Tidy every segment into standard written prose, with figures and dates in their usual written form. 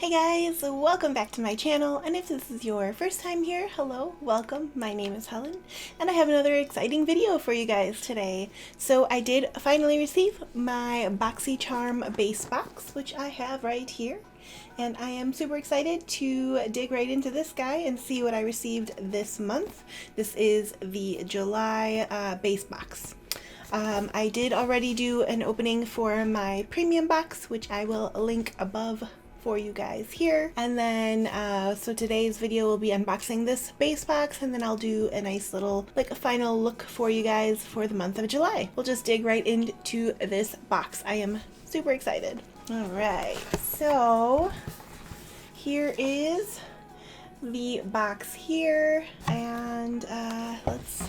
Hey guys, welcome back to my channel, and if this is your first time here, hello, welcome. My name is Helen, and I have another exciting video for you guys today. So I did finally receive my BoxyCharm base box, which I have right here, and I am super excited to dig right into this guy and see what I received this month. This is the July base box. I did already do an opening for my premium box, which I will link above for you guys here. And then so today's video will be unboxing this base box, and then I'll do a nice little a final look for you guys for the month of July. We'll just dig right into this box. I am super excited. All right, so here is the box here, and let's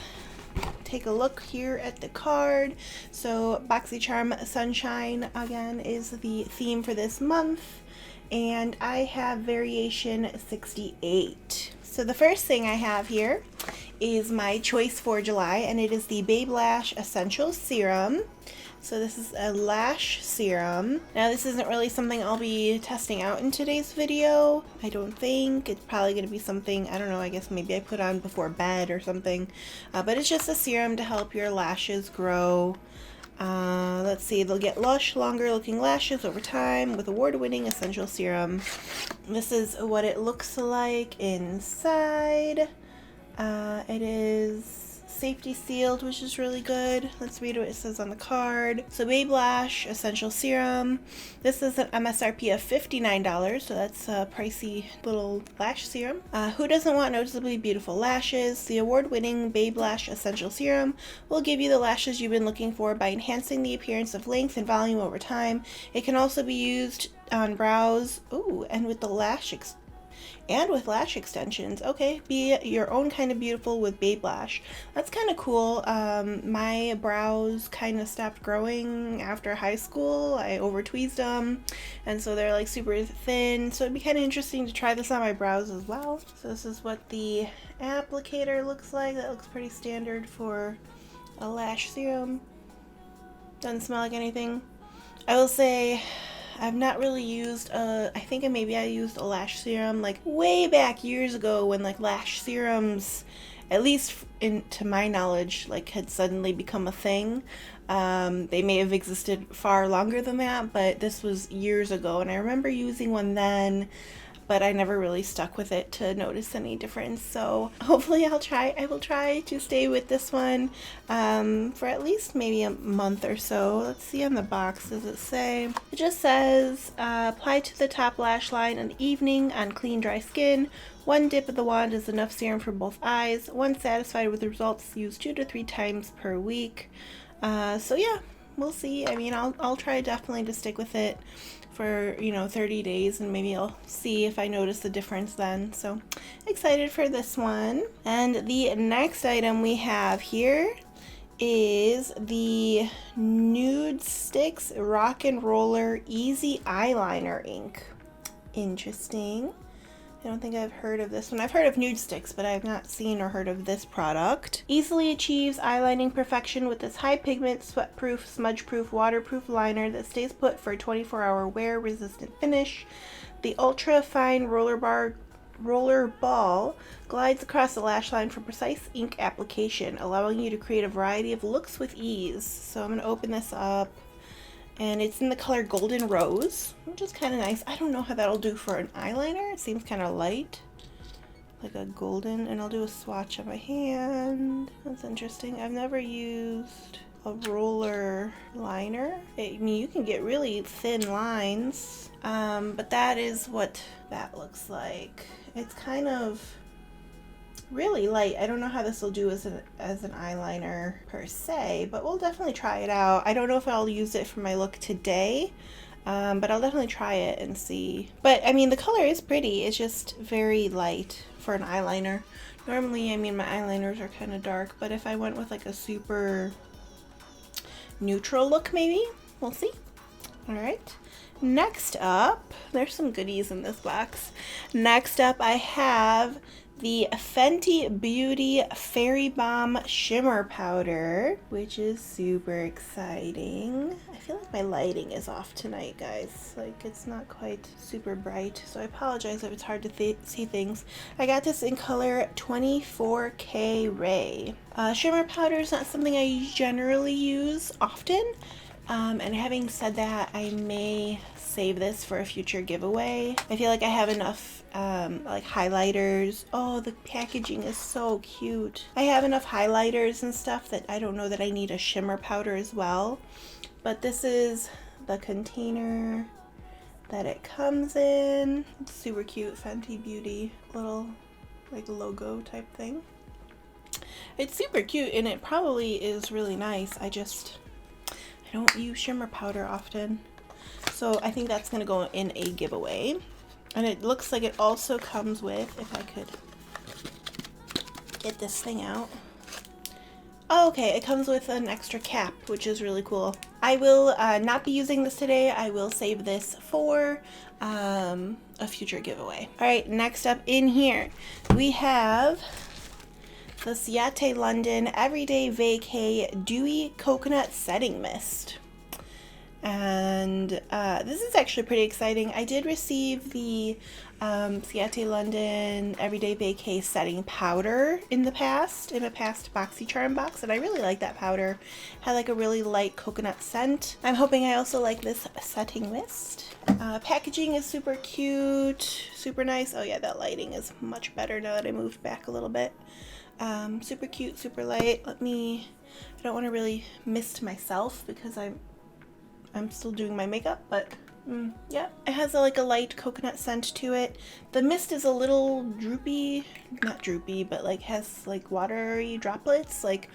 take a look here at the card. So BoxyCharm Sunshine again is the theme for this month, and I have variation 68. So the first thing I have here is my choice for July, and it is the Babe Lash Essential Serum. So this is a lash serum. Now this isn't really something I'll be testing out in today's video, I don't think. It's probably going to be something, I don't know, I guess maybe I put on before bed or something. But it's just a serum to help your lashes grow. Let's see, they'll get lush, longer looking lashes over time with award-winning essential serum. This is what it looks like inside. It is safety sealed, which is really good. Let's read what it says on the card. So Babe Lash Essential Serum. This is an MSRP of $59, so that's a pricey little lash serum. Who doesn't want noticeably beautiful lashes? The award-winning Babe Lash Essential Serum will give you the lashes you've been looking for by enhancing the appearance of length and volume over time. It can also be used on brows, and with lash extensions. Okay, be your own kind of beautiful with Babe Lash. That's kind of cool. My brows kind of stopped growing after high school. I over tweezed them, and so they're like super thin, so it'd be kind of interesting to try this on my brows as well. So this is what the applicator looks like. That looks pretty standard for a lash serum. Doesn't smell like anything. I will say I've not really used I think maybe I used a lash serum like way back years ago when lash serums, at least to my knowledge, had suddenly become a thing. They may have existed far longer than that, but this was years ago, and I remember using one then, but I never really stuck with it to notice any difference. So hopefully I will try to stay with this one for at least maybe a month or so. Let's see on the box, does it say? It just says apply to the top lash line in the evening on clean dry skin. One dip of the wand is enough serum for both eyes. Once satisfied with the results, use 2 to 3 times per week. So yeah, we'll see. I mean, I'll try definitely to stick with it for 30 days, and maybe I'll see if I notice the difference then. So excited for this one. And the next item we have here is the Nude Sticks Rock and Roller Easy Eyeliner Ink. Interesting. I don't think I've heard of this one. I've heard of Nude Sticks, but I have not seen or heard of this product. Easily achieves eyelining perfection with this high pigment, sweat-proof, smudge-proof, waterproof liner that stays put for a 24-hour wear-resistant finish. The ultra-fine roller ball glides across the lash line for precise ink application, allowing you to create a variety of looks with ease. So I'm going to open this up. And it's in the color Golden Rose, which is kind of nice. I don't know how that'll do for an eyeliner. It seems kind of light, like a golden. And I'll do a swatch on my hand. That's interesting. I've never used a roller liner. I mean, you can get really thin lines, but that is what that looks like. It's kind of really light. I don't know how this will do as an eyeliner per se, but we'll definitely try it out. I don't know if I'll use it for my look today, but I'll definitely try it and see. But I mean, the color is pretty. It's just very light for an eyeliner. Normally, I mean, my eyeliners are kind of dark, but if I went with a super neutral look, maybe we'll see. All right. Next up, there's some goodies in this box. Next up, I have the Fenty Beauty Fairy Bomb Shimmer Powder, which is super exciting. I feel like my lighting is off tonight, guys. Like, it's not quite super bright, so I apologize if it's hard to see things. I got this in color 24K Ray. Shimmer powder is not something I generally use often, and having said that, I may save this for a future giveaway. I feel like I have enough like highlighters. Oh, the packaging is so cute. I have enough highlighters and stuff that I don't know that I need a shimmer powder as well. But this is the container that it comes in. It's super cute, Fenty Beauty little like logo type thing. It's super cute and it probably is really nice. I don't use shimmer powder often. So I think that's gonna go in a giveaway. And it looks like it also comes with, if I could get this thing out. Oh, okay, it comes with an extra cap, which is really cool. I will not be using this today. I will save this for a future giveaway. All right, next up in here, we have the Ciate London Everyday Vacay Dewy Coconut Setting Mist. And this is actually pretty exciting. I did receive the Ciate London Everyday Vacay Setting Powder in a past BoxyCharm box, and I really like that powder. It had like a really light coconut scent. I'm hoping I also like this setting mist. Packaging is super cute, super nice. Oh yeah, that lighting is much better now that I moved back a little bit. Super cute, super light. I don't want to really mist myself because I'm still doing my makeup, but yeah, it has like a light coconut scent to it. The mist is a little droopy, not droopy, but like has like watery droplets. Like,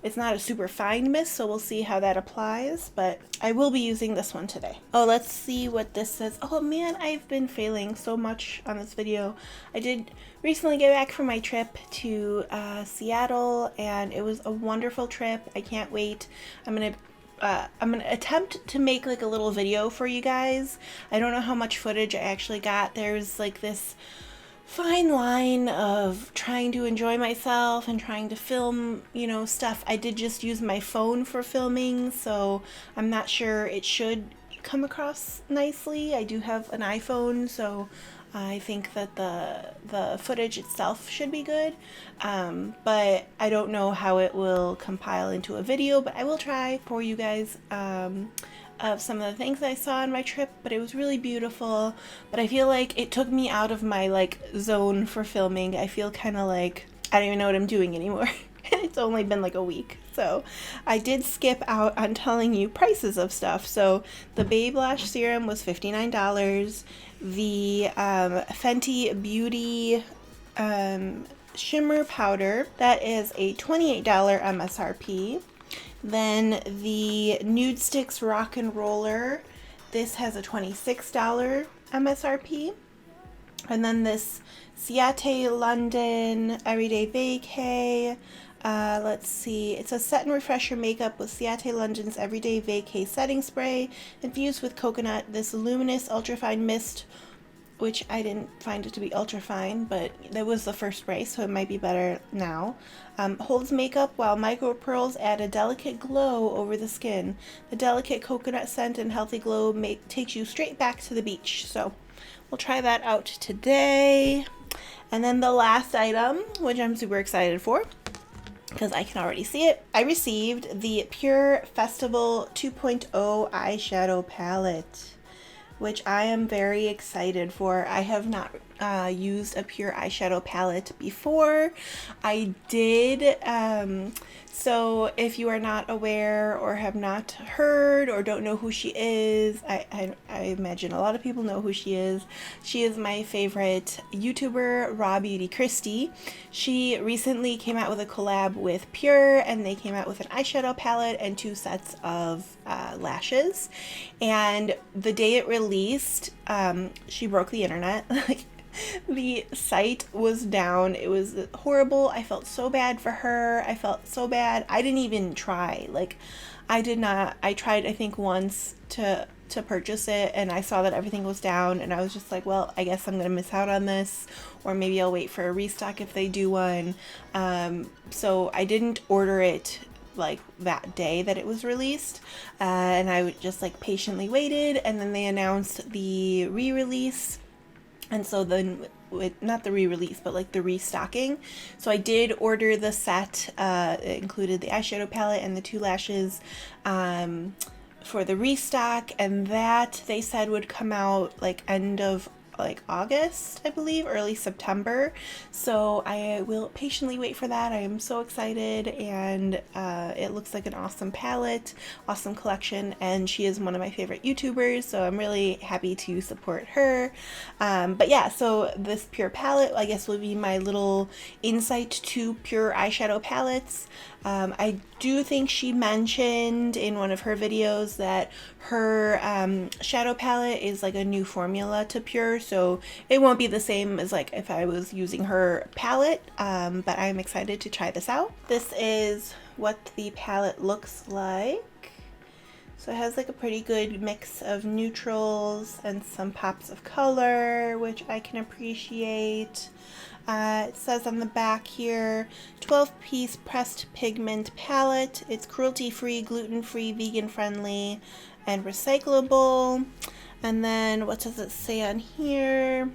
it's not a super fine mist, so we'll see how that applies, but I will be using this one today. Oh, let's see what this says. Oh man, I've been failing so much on this video. I did recently get back from my trip to Seattle, and it was a wonderful trip. I can't wait. I'm gonna attempt to make like a little video for you guys. I don't know how much footage I actually got. There's like this fine line of trying to enjoy myself and trying to film, you know, stuff. I did just use my phone for filming, so I'm not sure it should come across nicely. I do have an iPhone, so I think that the footage itself should be good, but I don't know how it will compile into a video, but I will try for you guys of some of the things I saw on my trip. But it was really beautiful, but I feel like it took me out of my like zone for filming. I feel kind of like I don't even know what I'm doing anymore. It's only been like a week. So I did skip out on telling you prices of stuff. So the Babe Lash Serum was $59. The Fenty Beauty Shimmer Powder, that is a $28 MSRP. Then the Nude Sticks Rock and Roller, this has a $26 MSRP. And then this Ciate London Everyday Vacay, let's see, it's a set and refresh your makeup with Ciate London's Everyday Vacay Setting Spray infused with coconut. This luminous ultrafine mist, which I didn't find it to be ultrafine, but that was the first spray, so it might be better now. Holds makeup while micro pearls add a delicate glow over the skin. The delicate coconut scent and healthy glow takes you straight back to the beach. So we'll try that out today. And then the last item, which I'm super excited for, because I can already see it, I received the Pure Festival 2.0 eyeshadow palette, which I am very excited for. I have not used a Pure eyeshadow palette before. I did, so if you are not aware or have not heard or don't know who she is, I imagine a lot of people know who she is. She is my favorite YouTuber, Raw Beauty Christy. She recently came out with a collab with Pure, and they came out with an eyeshadow palette and 2 sets of lashes. And the day it released, she broke the internet. Like, the site was down. It was horrible. I felt so bad for her. I felt so bad. I didn't even try. Like, I did not. I tried, I think, once to to purchase it, and I saw that everything was down, and I was just like, well, I guess I'm gonna miss out on this, or maybe I'll wait for a restock if they do one. So I didn't order it like that day that it was released, and I just like patiently waited, and then they announced the re-release. And so then, not the re-release, but like the restocking. So I did order the set. It included the eyeshadow palette and the 2 lashes for the restock, and that they said would come out like end of like August, I believe, early September. So I will patiently wait for that. I am so excited, and it looks like an awesome palette, awesome collection, and she is one of my favorite YouTubers, so I'm really happy to support her. But yeah, so this pure palette, I guess, will be my little insight to pure eyeshadow palettes. I do think she mentioned in one of her videos that her shadow palette is like a new formula to pure, so it won't be the same as like if I was using her palette, but I'm excited to try this out. This is what the palette looks like. So it has like a pretty good mix of neutrals and some pops of color, which I can appreciate. It says on the back here, 12-piece pressed pigment palette. It's cruelty-free, gluten-free, vegan-friendly, and recyclable. And then what does it say on here?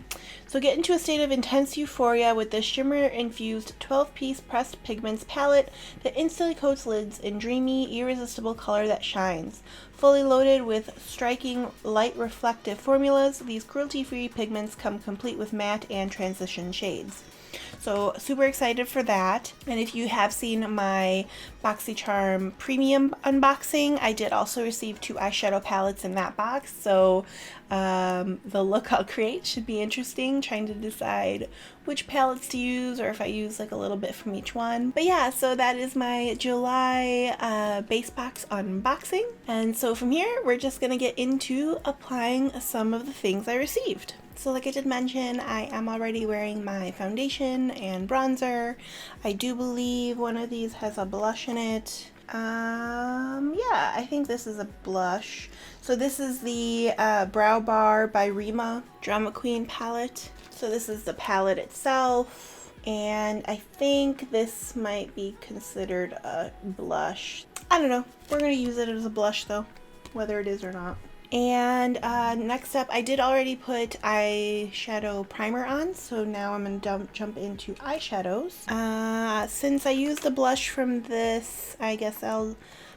So get into a state of intense euphoria with this shimmer-infused 12-piece pressed pigments palette that instantly coats lids in dreamy, irresistible color that shines. Fully loaded with striking, light reflective formulas, these cruelty-free pigments come complete with matte and transition shades. So super excited for that. And if you have seen my BoxyCharm premium unboxing, I did also receive 2 eyeshadow palettes in that box. So the look I'll create should be interesting, trying to decide which palettes to use, or if I use like a little bit from each one. But yeah, so that is my July base box unboxing. And so from here, we're just gonna get into applying some of the things I received. So like I did mention, I am already wearing my foundation and bronzer. I do believe one of these has a blush in it. Yeah, I think this is a blush. So this is the Brow Bar by Rima Drama Queen palette. So this is the palette itself, and I think this might be considered a blush. I don't know. We're gonna use it as a blush though, whether it is or not. And next up, I did already put eyeshadow primer on, so now I'm going to jump into eyeshadows. Since I used the blush from this, I guess I'll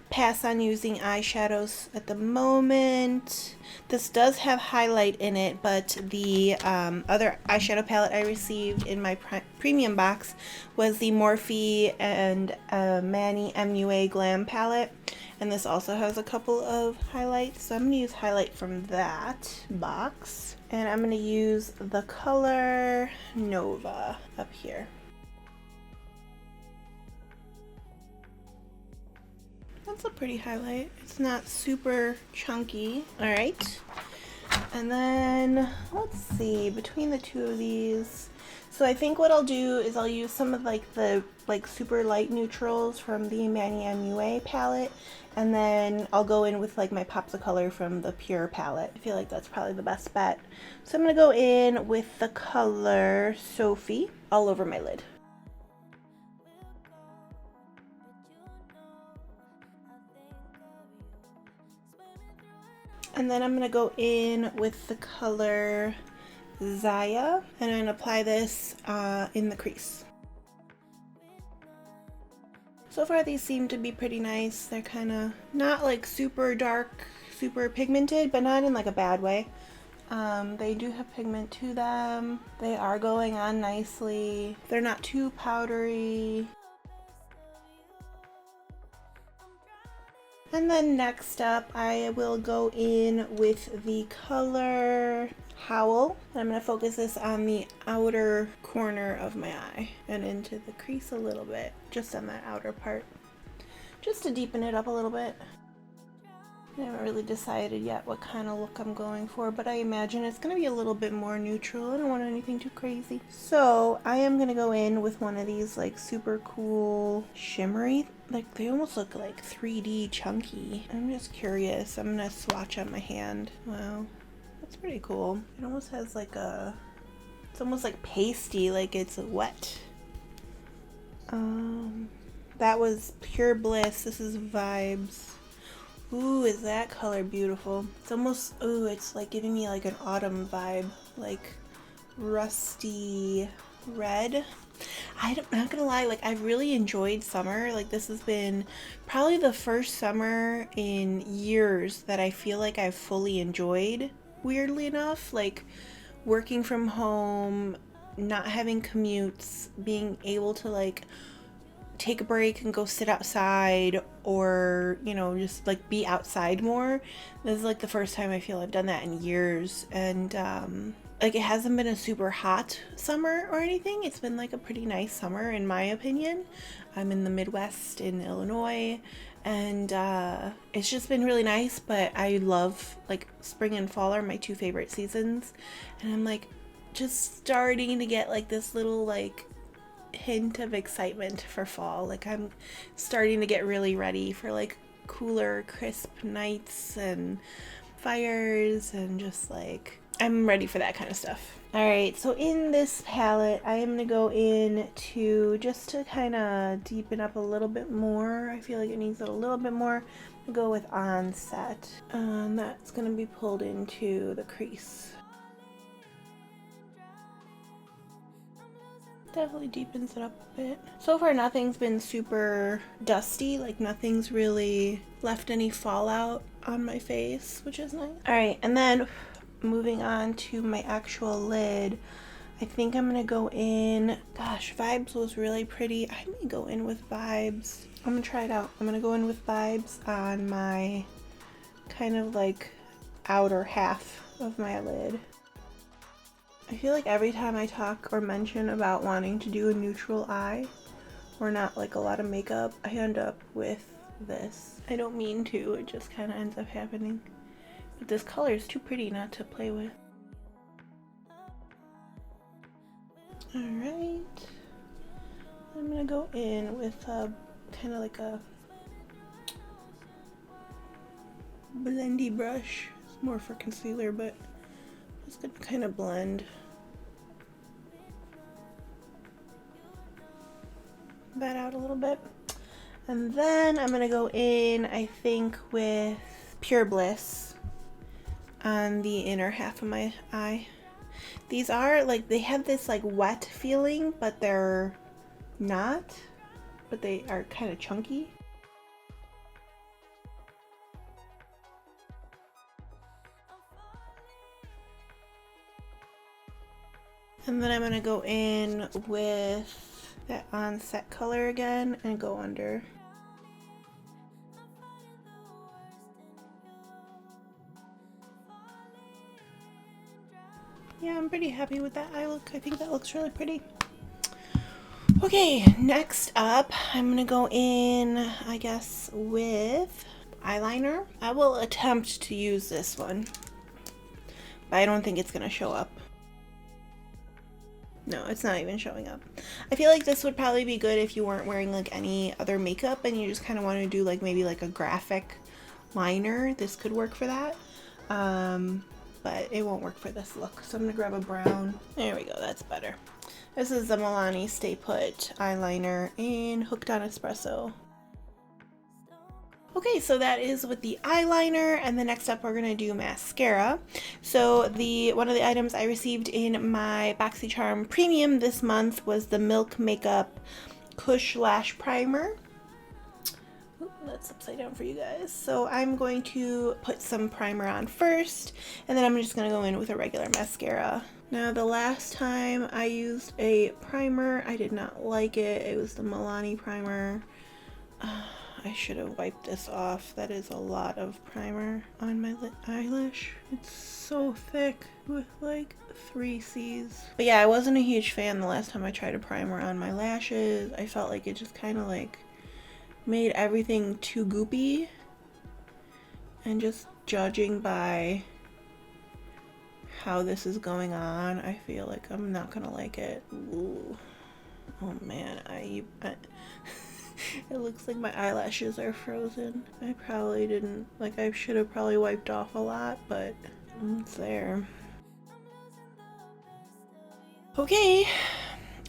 pass on using eyeshadows at the moment. This does have highlight in it, but the other eyeshadow palette I received in my premium box was the Morphe and Manny MUA Glam palette. And this also has a couple of highlights, so I'm going to use highlight from that box. And I'm going to use the color Nova up here. That's a pretty highlight. It's not super chunky. Alright. And then, let's see, between the two of these, so I think what I'll do is I'll use some of like the super light neutrals from the Manny MUA palette, and then I'll go in with like my pops of color from the Pure palette. I feel like that's probably the best bet. So I'm going to go in with the color Sophie all over my lid. And then I'm going to go in with the color Zaya, and I'm going to apply this in the crease. So far these seem to be pretty nice. They're kind of not like super dark, super pigmented, but not in like a bad way. They do have pigment to them. They are going on nicely. They're not too powdery. And then next up, I will go in with the color Howl. I'm going to focus this on the outer corner of my eye and into the crease a little bit, just on that outer part, just to deepen it up a little bit. I haven't really decided yet what kind of look I'm going for, but I imagine it's going to be a little bit more neutral. I don't want anything too crazy. So I am going to go in with one of these like super cool shimmery, like they almost look like 3D chunky. I'm just curious. I'm going to swatch on my hand. Wow, that's pretty cool. It almost has like a, it's almost like pasty, like it's wet. That was Pure Bliss. This is Vibes. Ooh, is that color beautiful? It's almost, ooh, it's like giving me like an autumn vibe, like rusty red. I'm not gonna lie, like I've really enjoyed summer. Like this has been probably the first summer in years that I feel like I've fully enjoyed, weirdly enough. Like working from home, not having commutes, being able to like take a break and go sit outside, or you know, just like be outside more. This is like the first time I feel I've done that in years. And like it hasn't been a super hot summer or anything. It's been like a pretty nice summer in my opinion. I'm in the Midwest in Illinois, and it's just been really nice. But I love, like, spring and fall are my two favorite seasons, and I'm like just starting to get like this little like hint of excitement for fall. Like I'm starting to get really ready for like cooler, crisp nights and fires, and just like I'm ready for that kind of stuff. Alright, so in this palette I am gonna go in to, just to kind of deepen up a little bit more, I feel like it needs a little bit more, I'll go with Onset, and that's gonna be pulled into the crease. Definitely deepens it up a bit. So far nothing's been super dusty, like nothing's really left any fallout on my face, which is nice. Alright, and then moving on to my actual lid, I think I'm gonna go in, gosh, Vibes was really pretty. I may go in with Vibes. I'm gonna try it out. I'm gonna go in with Vibes on my kind of like outer half of my lid. I feel like every time I talk or mention about wanting to do a neutral eye, or not like a lot of makeup, I end up with this. I don't mean to, it just kind of ends up happening. But this color is too pretty not to play with. Alright. I'm gonna go in with a kind of like a blendy brush. It's more for concealer, but it's gonna kind of blend that out a little bit. And then I'm gonna go in, I think, with Pure Bliss on the inner half of my eye. These are like, they have this like wet feeling, but they're not, but they are kind of chunky. And then I'm gonna go in with that Onset color again and go under. Yeah, I'm pretty happy with that eye look. I think that looks really pretty. Okay, next up, I'm gonna go in, I guess, with eyeliner. I will attempt to use this one, but I don't think it's gonna show up. No, it's not even showing up. I feel like this would probably be good if you weren't wearing like any other makeup and you just kind of want to do like maybe like a graphic liner. This could work for that. But it won't work for this look. So I'm gonna grab a brown. There we go, that's better. This is the Milani Stay Put eyeliner in Hooked on Espresso. Okay, so that is with the eyeliner, and the next up we're gonna do mascara. So one of the items I received in my BoxyCharm Premium this month was the Milk Makeup Kush Lash Primer. Ooh, that's upside down for you guys. So I'm going to put some primer on first, and then I'm just gonna go in with a regular mascara. Now, the last time I used a primer, I did not like it. It was the Milani primer. I should have wiped this off. That is a lot of primer on my eyelash. It's so thick with like 3 C's. But yeah, I wasn't a huge fan the last time I tried a primer on my lashes. I felt like it just kind of like made everything too goopy. And just judging by how this is going on, I feel like I'm not gonna like it. Ooh. Oh man, I it looks like my eyelashes are frozen. I probably didn't, like, I should have probably wiped off a lot, but it's there. Okay,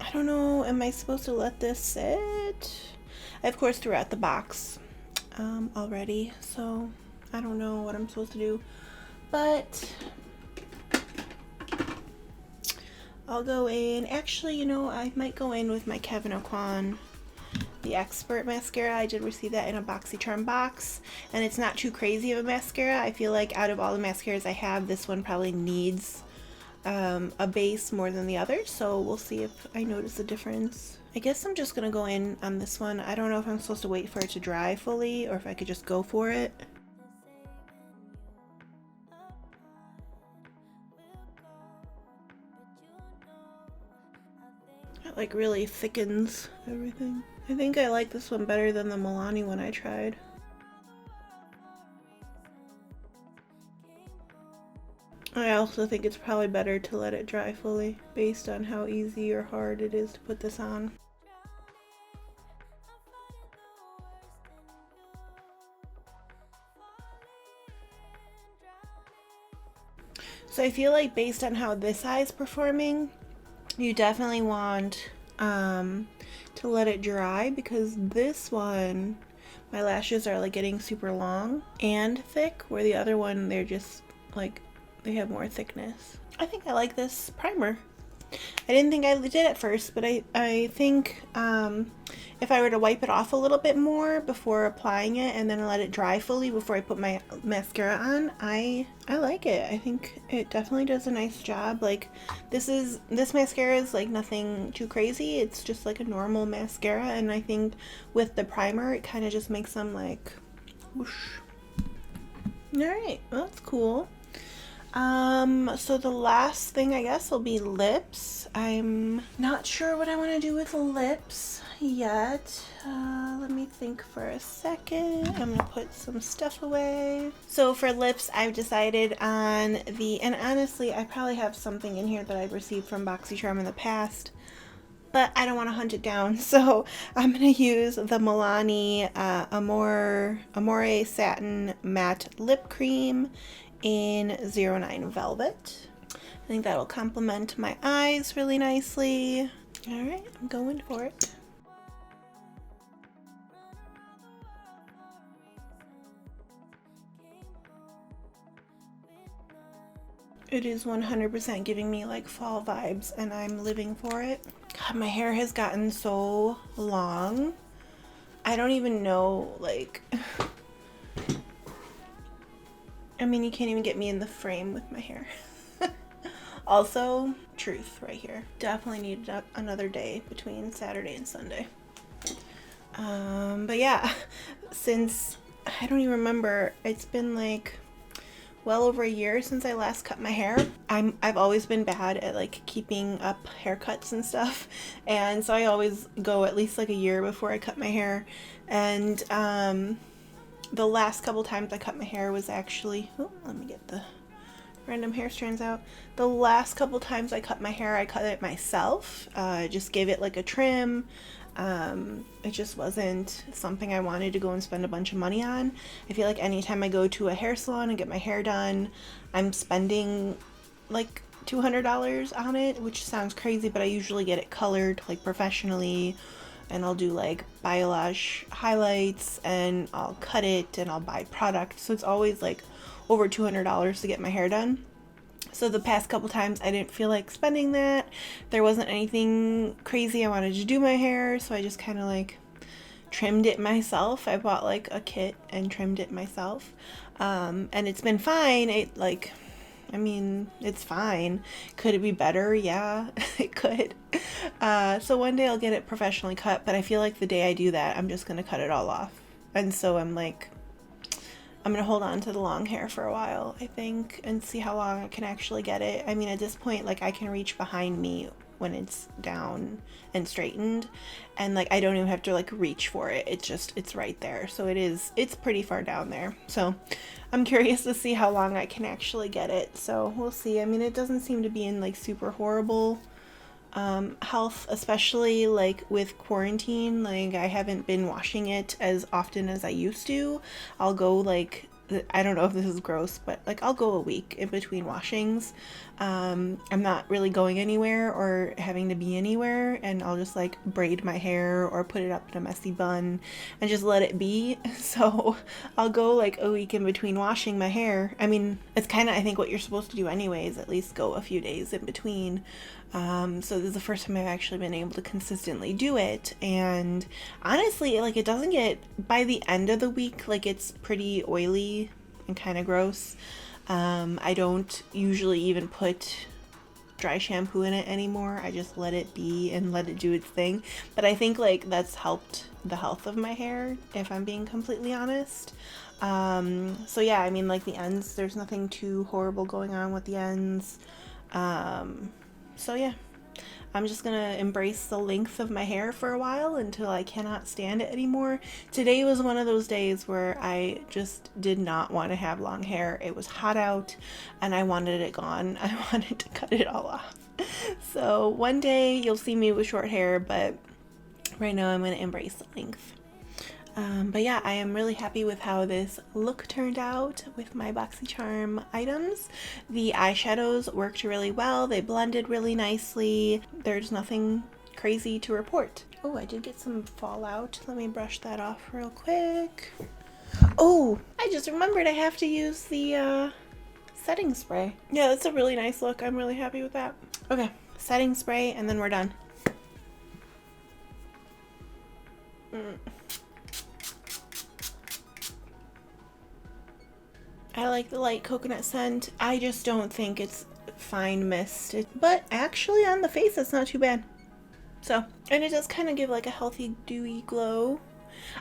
I don't know, am I supposed to let this sit? I of course threw out the box already, so I don't know what I'm supposed to do, but I'll go in. Actually, you know, I might go in with my Kevyn Aucoin, the Expert mascara. I did receive that in a BoxyCharm box, and it's not too crazy of a mascara. I feel like out of all the mascaras I have, this one probably needs a base more than the others, so we'll see if I notice a difference. I guess I'm just gonna go in on this one. I don't know if I'm supposed to wait for it to dry fully or if I could just go for it. It like really thickens everything. I think I like this one better than the Lvly one I tried. I also think it's probably better to let it dry fully based on how easy or hard it is to put this on. So I feel like based on how this eye is performing, you definitely want to let it dry, because this one, my lashes are like getting super long and thick, where the other one, they're just like, they have more thickness. I think I like this primer. I didn't think I did at first, but I think if I were to wipe it off a little bit more before applying it and then let it dry fully before I put my mascara on, I like it. I think it definitely does a nice job. Like this mascara is like nothing too crazy. It's just like a normal mascara, and I think with the primer it kind of just makes them like whoosh. Alright, well, that's cool. So the last thing I guess will be lips. I'm not sure what I want to do with lips yet. Let me think for a second. I'm gonna put some stuff away. So for lips, I've decided on and honestly, I probably have something in here that I've received from BoxyCharm in the past, but I don't want to hunt it down, so I'm going to use the Milani Amore Satin Matte Lip Cream in 09 Velvet. I think that'll complement my eyes really nicely. Alright, I'm going for it. It is 100% giving me like fall vibes, and I'm living for it. God, my hair has gotten so long. I don't even know, like... I mean, you can't even get me in the frame with my hair. Also, truth right here. Definitely need another day between Saturday and Sunday. But yeah, since, I don't even remember, it's been like well over a year since I last cut my hair. I've always been bad at like keeping up haircuts and stuff, and so I always go at least like a year before I cut my hair. And the last couple times I cut my hair was actually, oh, let me get the random hair strands out. The last couple times I cut my hair, I cut it myself. Just gave it like a trim. It just wasn't something I wanted to go and spend a bunch of money on. I feel like anytime I go to a hair salon and get my hair done, I'm spending like $200 on it, which sounds crazy, but I usually get it colored like professionally, and I'll do like biolage highlights, and I'll cut it, and I'll buy product. So it's always like over $200 to get my hair done. So the past couple times I didn't feel like spending that. There wasn't anything crazy I wanted to do my hair, so I just kind of like trimmed it myself. I bought like a kit and trimmed it myself. And it's been fine. I mean, it's fine. Could it be better? Yeah, it could. So one day I'll get it professionally cut, but I feel like the day I do that, I'm just going to cut it all off. And so I'm like, I'm going to hold on to the long hair for a while, I think, and see how long I can actually get it. I mean, at this point, like, I can reach behind me when it's down and straightened, and like I don't even have to like reach for it. It's right there. So it's pretty far down there. So I'm curious to see how long I can actually get it. So we'll see. I mean, it doesn't seem to be in like super horrible health, especially like with quarantine. Like I haven't been washing it as often as I used to. I'll go like, I don't know if this is gross, but like I'll go a week in between washings. I'm not really going anywhere or having to be anywhere, and I'll just like braid my hair or put it up in a messy bun and just let it be. So I'll go like a week in between washing my hair. I mean, it's kind of, I think, what you're supposed to do anyways, at least go a few days in between. So this is the first time I've actually been able to consistently do it, and honestly, like it doesn't get, by the end of the week, like it's pretty oily and kind of gross. I don't usually even put dry shampoo in it anymore. I just let it be and let it do its thing. But I think like that's helped the health of my hair, if I'm being completely honest. So yeah, I mean, like the ends, there's nothing too horrible going on with the ends. So yeah, I'm just gonna embrace the length of my hair for a while until I cannot stand it anymore. Today was one of those days where I just did not want to have long hair. It was hot out and I wanted it gone. I wanted to cut it all off. So one day you'll see me with short hair, but right now I'm gonna embrace the length. But yeah, I am really happy with how this look turned out with my BoxyCharm items. The eyeshadows worked really well. They blended really nicely. There's nothing crazy to report. Oh, I did get some fallout. Let me brush that off real quick. Oh, I just remembered I have to use the setting spray. Yeah, that's a really nice look. I'm really happy with that. Okay, setting spray, and then we're done. I like the light coconut scent. I just don't think it's fine mist. But actually on the face, it's not too bad. So, and it does kind of give like a healthy dewy glow.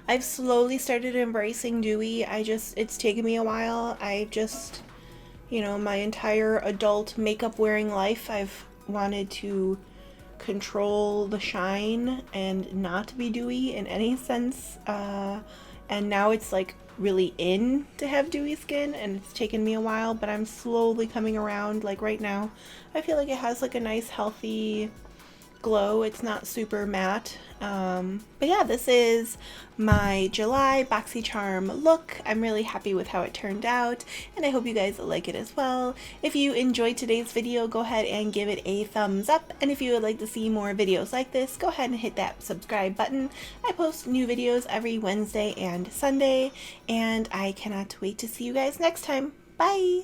I've slowly started embracing dewy. It's taken me a while. You know, my entire adult makeup wearing life, I've wanted to control the shine and not be dewy in any sense. And now it's like really in to have dewy skin, and it's taken me a while, but I'm slowly coming around. Like right now, I feel like it has like a nice healthy glow. It's not super matte. But yeah, this is my July BoxyCharm look. I'm really happy with how it turned out, and I hope you guys like it as well. If you enjoyed today's video, go ahead and give it a thumbs up, and if you would like to see more videos like this, go ahead and hit that subscribe button. I post new videos every Wednesday and Sunday, and I cannot wait to see you guys next time. Bye!